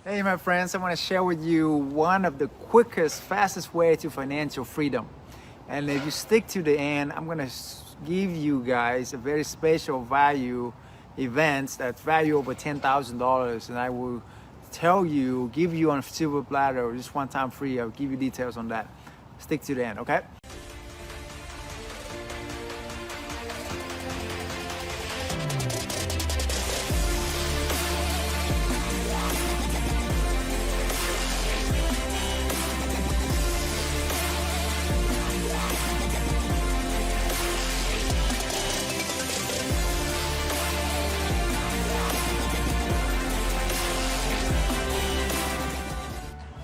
Hey my friends, I want to share with you one of the quickest, fastest way to financial freedom. And if you stick to the end, I'm going to give you guys a very special value events that value over $10,000, and I will give you on a silver platter, just one time free. I'll give you details on that. Stick to the end, okay?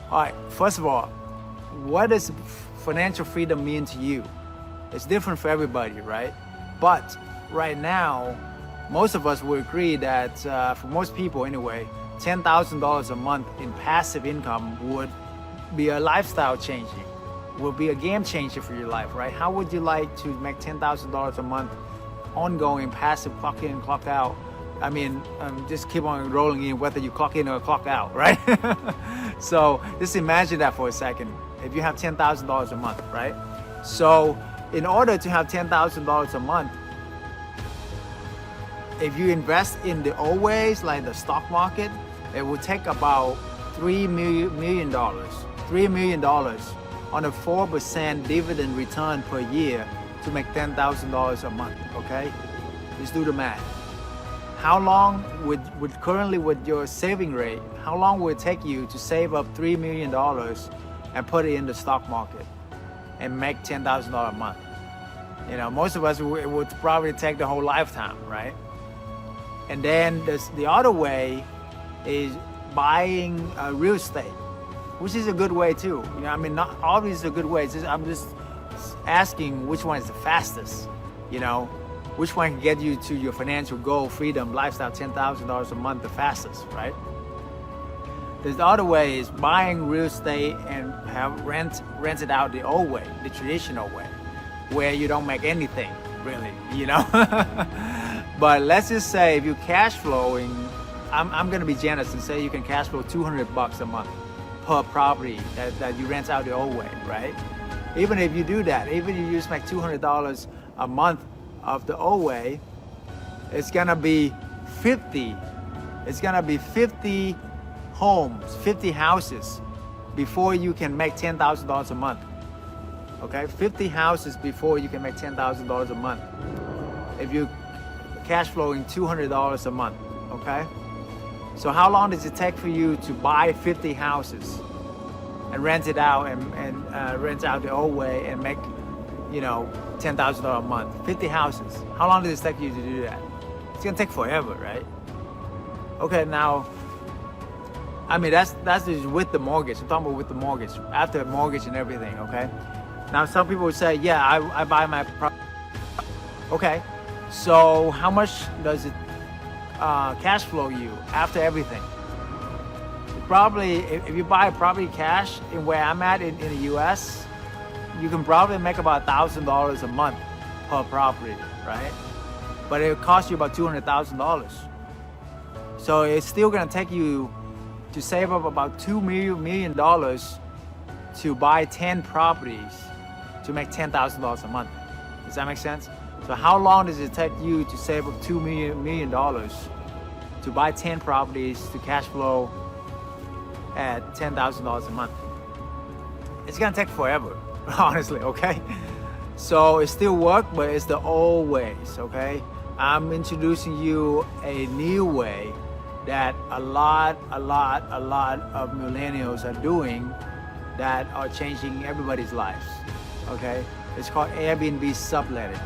All right, first of all, what does financial freedom mean to you? It's different for everybody, right? But right now, most of us will agree that for most people anyway, $10,000 a month in passive income would be a lifestyle changing, would be a game changer for your life, right? How would you like to make $10,000 a month ongoing passive clock in, clock out? I mean, just keep on rolling in whether you clock in or clock out, right? So just imagine that for a second. If you have $10,000 a month, right? So in order to have $10,000 a month, if you invest in the old ways, like the stock market, it will take about $3 million on a 4% dividend return per year to make $10,000 a month, okay? Just do the math. How long would currently with your saving rate, how long would it take you to save up $3 million and put it in the stock market and make $10,000 a month? You know, most of us, it would probably take the whole lifetime, right? And then the other way is buying real estate, which is a good way too. You know, I mean, not obviously a good way. I'm just asking which one is the fastest, you know? Which one can get you to your financial goal, freedom, lifestyle, $10,000 a month the fastest, right? The other way is buying real estate and rent it out the old way, the traditional way, where you don't make anything, really, you know? But let's just say if you're cash flowing, I'm gonna be generous and say you can cash flow $200 a month per property that you rent out the old way, right? Even if you do that, even if you just make $200 a month of the old way, it's gonna be 50 homes, 50 houses before you can make $10,000 a month. Okay, 50 houses before you can make $10,000 a month if you cash flowing $200 a month. Okay, so how long does it take for you to buy 50 houses and rent it out and rent out the old way and make, you know, $10,000 a month, 50 houses? How long does it take you to do that? It's gonna take forever, right? Okay, now, I mean, that's just with the mortgage. I'm talking about with the mortgage, after mortgage and everything, okay? Now, some people would say, yeah, I buy my property. Okay, so how much does it cash flow you after everything? Probably, if you buy a property cash in where I'm at in the US, you can probably make about $1,000 a month per property, right? But it costs you about $200,000. So it's still gonna take you to save up about $2 million to buy 10 properties to make $10,000 a month. Does that make sense? So how long does it take you to save up $2 million to buy 10 properties to cash flow at $10,000 a month? It's gonna take forever. Honestly, okay? So it still works, but it's the old ways, okay? I'm introducing you a new way that a lot of millennials are doing that are changing everybody's lives, okay? It's called Airbnb subletting,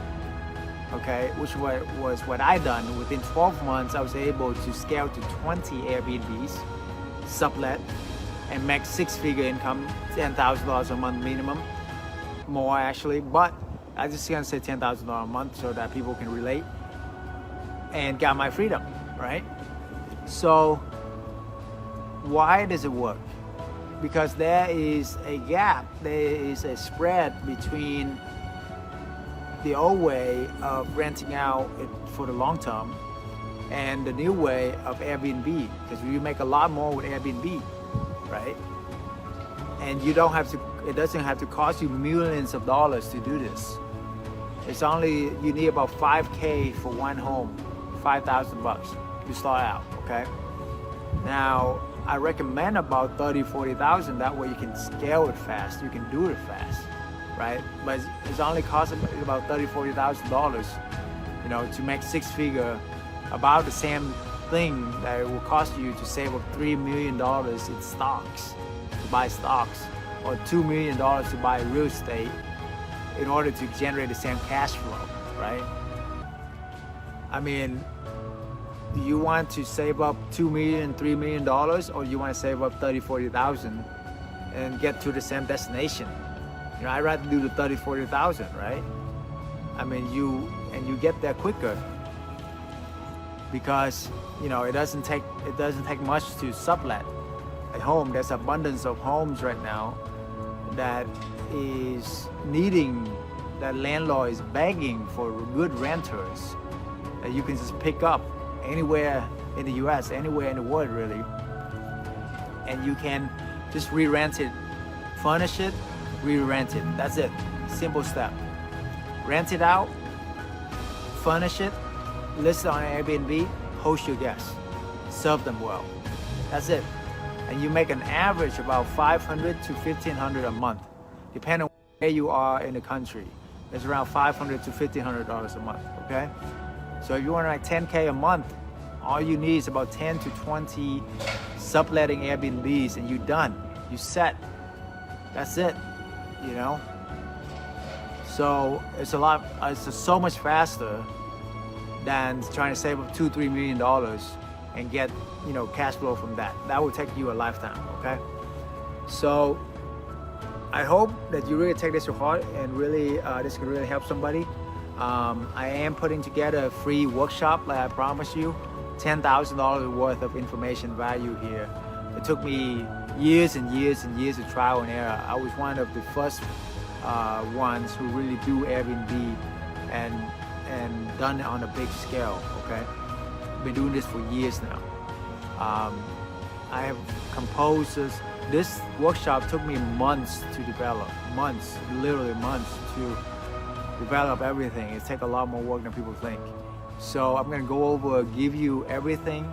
okay? Which was what I done. Within 12 months, I was able to scale to 20 Airbnbs, sublet, and make six-figure income, $10,000 a month minimum. More actually, but I just gonna say $10,000 a month so that people can relate and got my freedom, right? So why does it work? Because there is a gap, there is a spread between the old way of renting out it for the long term and the new way of Airbnb, because you make a lot more with Airbnb, right? And you don't have to, it doesn't have to cost you millions of dollars to do this. It's only, you need about 5K for one home, 5,000 bucks to start out, okay? Now, I recommend about 30, 40,000, that way you can scale it fast, you can do it fast, right? But it's only costing about 30, 40,000 dollars, you know, to make six-figure, about the same thing that it will cost you to save up $3 million in stocks, to buy stocks, or $2 million to buy real estate in order to generate the same cash flow, right? I mean, do you want to save up $2 million, $3 million, or you want to save up 30, 40,000 and get to the same destination? You know, I'd rather do the 30, 40,000, right? I mean, you get there quicker, because you know it doesn't take much to sublet a home. There's abundance of homes right now that is needing, that landlord is begging for good renters that you can just pick up anywhere in the US, anywhere in the world really, and you can just re-rent it, furnish it, re-rent it. That's it. Simple step. Rent it out, furnish it, list it on Airbnb, host your guests, serve them well. That's it. And you make an average about $500 to $1,500 a month, depending on where you are in the country. It's around $500 to $1,500 a month, okay? So if you want like 10K a month, all you need is about 10 to 20 subletting Airbnbs and you're done. You set. That's it, you know? So it's so much faster than trying to save up $2, $3 million and get, you know, cash flow from that. That will take you a lifetime, okay? So I hope that you really take this to heart and really, this can really help somebody. I am putting together a free workshop, like I promised you, $10,000 worth of information value here. It took me years and years and years of trial and error. I was one of the first ones who really do Airbnb and done it on a big scale, okay? Been doing this for years now. I have composed this workshop took me months to develop, months, literally months to develop everything. It takes a lot more work than people think. So I'm gonna go over, give you everything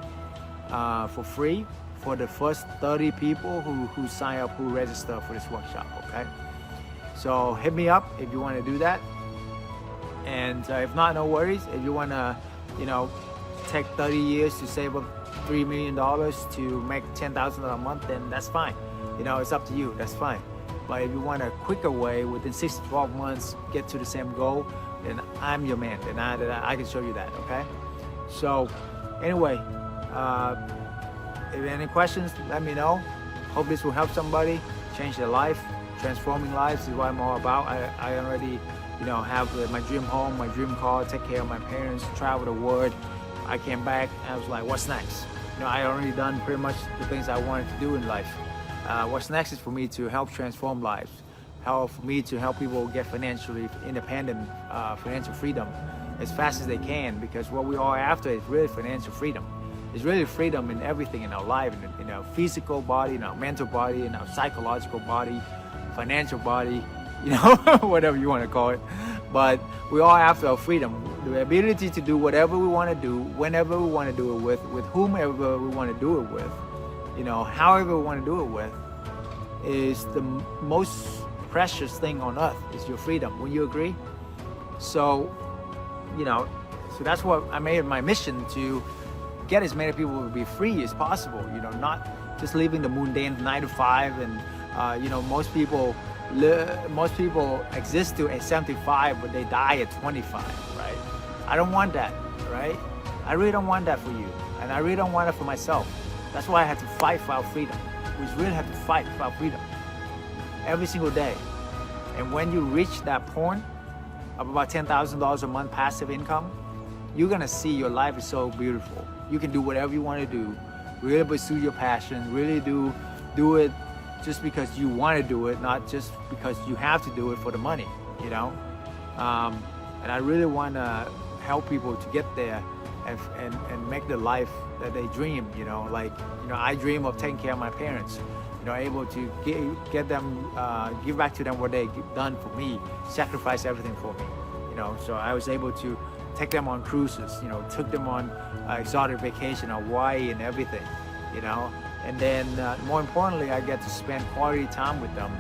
for free for the first 30 people who sign up, who register for this workshop, okay? So hit me up if you wanna do that. And if not, no worries. If you wanna, you know, take 30 years to save up $3 million to make $10,000 a month, then that's fine. You know, it's up to you, that's fine. But if you want a quicker way, within 6 to 12 months, get to the same goal, then I'm your man, then I can show you that, okay? So anyway, if you have any questions, let me know. Hope this will help somebody, change their life. Transforming lives is what I'm all about. I already, you know, have my dream home, my dream car, take care of my parents, travel the world. I came back and I was like, what's next? You know, I already done pretty much the things I wanted to do in life. What's next is for me to help transform lives, for me to help people get financially independent, financial freedom as fast as they can, because what we are after is really financial freedom. It's really freedom in everything in our life, in our physical body, in our mental body, in our psychological body, financial body, you know, whatever you want to call it. But we are after our freedom, the ability to do whatever we want to do, whenever we want to do it with whomever we want to do it with, you know, however we want to do it with, is the most precious thing on earth, is your freedom. Will you agree? So, you know, so that's what I made my mission, to get as many people to be free as possible, you know, not just living the mundane 9 to 5 and, you know, most people exist to at 75, but they die at 25, right? I don't want that, right? I really don't want that for you, and I really don't want it for myself. That's why I had to fight for our freedom. We really have to fight for our freedom every single day. And when you reach that point of about $10,000 a month passive income, you're gonna see your life is so beautiful. You can do whatever you want to do, really pursue your passion, really do it just because you want to do it, not just because you have to do it for the money, you know? And I really want to help people to get there and make the life that they dream. Like I dream of taking care of my parents. Able to get them, give back to them what they done for me, sacrifice everything for me. So I was able to take them on cruises. Took them on exotic vacation, Hawaii and everything. And then more importantly, I get to spend quality time with them,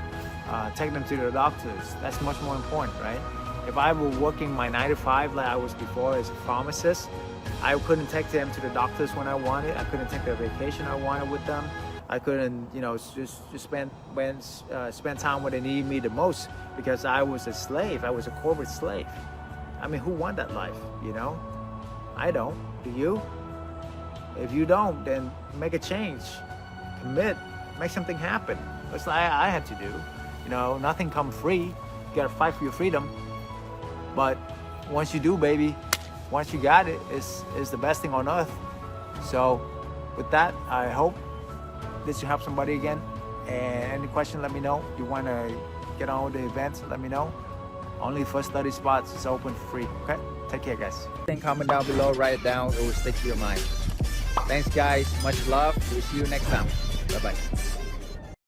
take them to the doctors. That's much more important, right? If I were working my 9 to 5 like I was before as a pharmacist, I couldn't take them to the doctors when I wanted. I couldn't take the vacation I wanted with them. I couldn't, just spend time when they needed me the most because I was a slave. I was a corporate slave. I mean, who want that life? I don't. Do you? If you don't, then make a change, commit, make something happen. That's what I had to do. Nothing come free. You gotta fight for your freedom. But once you do, baby, once you got it, it's the best thing on earth. So with that, I hope this will help somebody again. And any question, let me know. If you want to get on with the events, let me know. Only first 30 spots is open for free. Okay? Take care, guys. Comment down below, write it down. It will stick to your mind. Thanks, guys. Much love. We'll see you next time. Bye-bye.